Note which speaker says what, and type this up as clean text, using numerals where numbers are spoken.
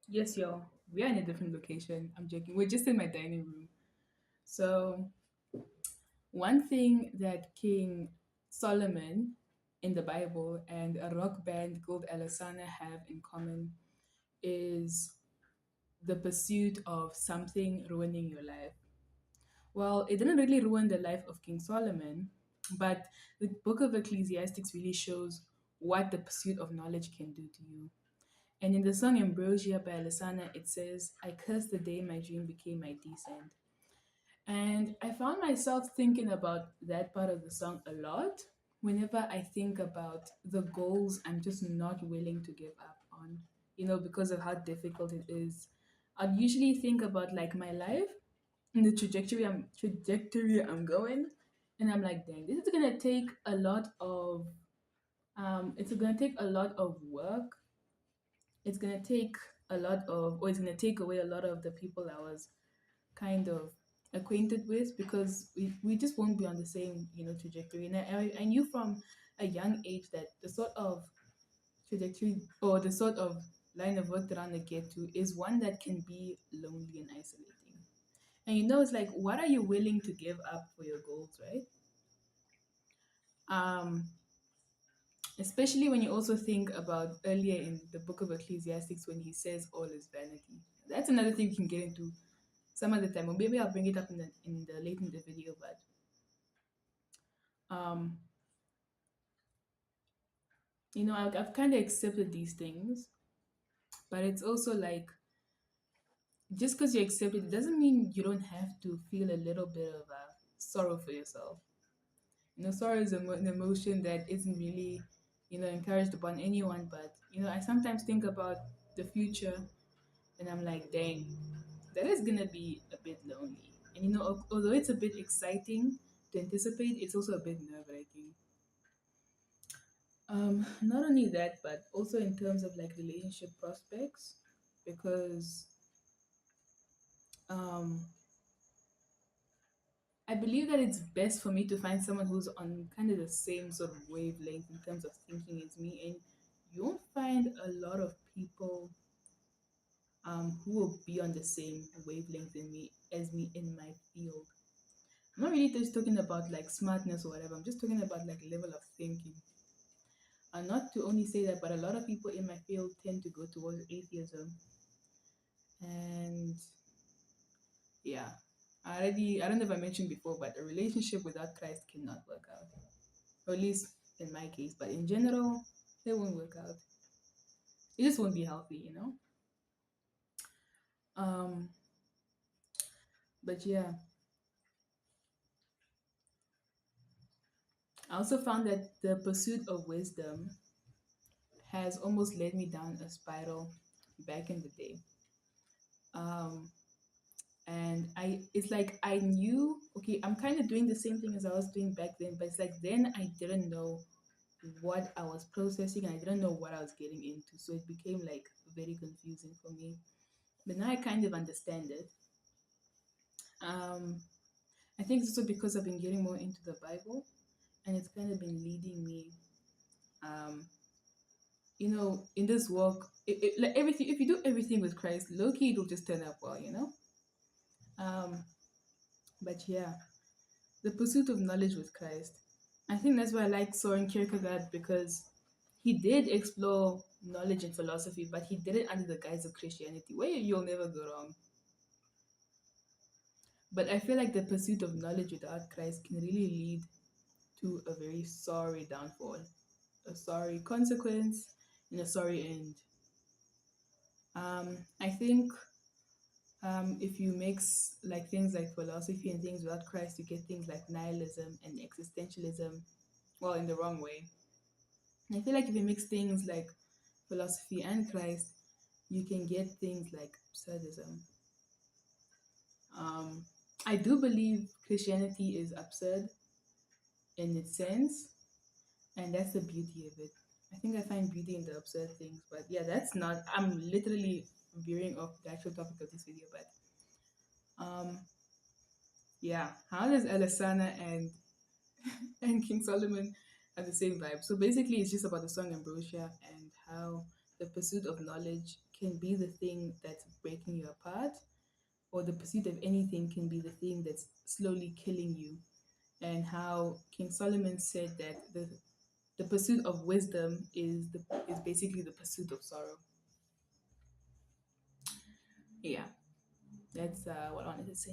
Speaker 1: Yes, y'all. We are in a different location. I'm joking. We're just in my dining room. So, one thing that King Solomon in the Bible and a rock band called Alasana have in common is the pursuit of something ruining your life. Well, it didn't really ruin the life of King Solomon, but the book of Ecclesiastes really shows what the pursuit of knowledge can do to you. And in the song Ambrosia by Alessana, it says, I cursed the day my dream became my descent. And I found myself thinking about that part of the song a lot whenever I think about the goals I'm just not willing to give up on, because of how difficult it is. I'd usually think about like my life and the trajectory I'm going, and I'm like, dang, this is gonna take a lot of it's gonna take a lot of work. It's gonna take or it's gonna take away a lot of the people I was kind of acquainted with because we just won't be on the same trajectory. And I knew from a young age that the sort of trajectory or the sort of line of work that I'm gonna get to is one that can be lonely and isolating. And it's like, what are you willing to give up for your goals, right? Um, Especially when you also think about earlier in the book of Ecclesiastes when he says all is vanity. That's another thing we can get into some other time, or maybe I'll bring it up in the late in the video. But um, I've kind of accepted these things, but it's also like just because you accept it doesn't mean you don't have to feel a little bit of sorrow for yourself. Sorrow is an emotion that isn't really, encouraged upon anyone. But I sometimes think about the future, and I'm like, dang, that is gonna be a bit lonely. And although it's a bit exciting to anticipate, it's also a bit nerve wracking. Not only that, but also in terms of like relationship prospects, because um, I believe that it's best for me to find someone who's on kind of the same sort of wavelength in terms of thinking as me. And you won't find a lot of people who will be on the same wavelength as me in my field. I'm not really just talking about like smartness or whatever. I'm just talking about like level of thinking. And not to only say that, but a lot of people in my field tend to go towards atheism. And yeah, I don't know if I mentioned before, but a relationship without Christ cannot work out. Or at least in my case, but in general, it won't work out. It just won't be healthy. Um, but yeah, I also found that the pursuit of wisdom has almost led me down a spiral back in the day. Um, and it's like I knew, okay, I'm kind of doing the same thing as I was doing back then, but it's like then I didn't know what I was processing and I didn't know what I was getting into. So it became like very confusing for me. But now I kind of understand it. Um, I think it's also because I've been getting more into the Bible and it's kind of been leading me, um, in this walk. Like everything, if you do everything with Christ, low key, it'll just turn out well. Um, but yeah, the pursuit of knowledge with Christ. I think that's why I like Soren Kierkegaard because he did explore knowledge and philosophy, but he did it under the guise of Christianity, where you'll never go wrong. But I feel like the pursuit of knowledge without Christ can really lead to a very sorry downfall, a sorry consequence, and a sorry end. I think if you mix like things like philosophy and things without Christ, you get things like nihilism and existentialism, well, in the wrong way. I feel like if you mix things like philosophy and Christ, you can get things like absurdism. Um, I do believe Christianity is absurd in its sense, and that's the beauty of it. I think I find beauty in the absurd things, but yeah, that's not. I'm literally veering off the actual topic of this video, but um, yeah, how does Alessana and King Solomon have the same vibe? So basically, it's just about the song Ambrosia and how the pursuit of knowledge can be the thing that's breaking you apart, or the pursuit of anything can be the thing that's slowly killing you. And how King Solomon said that the pursuit of wisdom is basically the pursuit of sorrow. Yeah, that's what I wanted to say.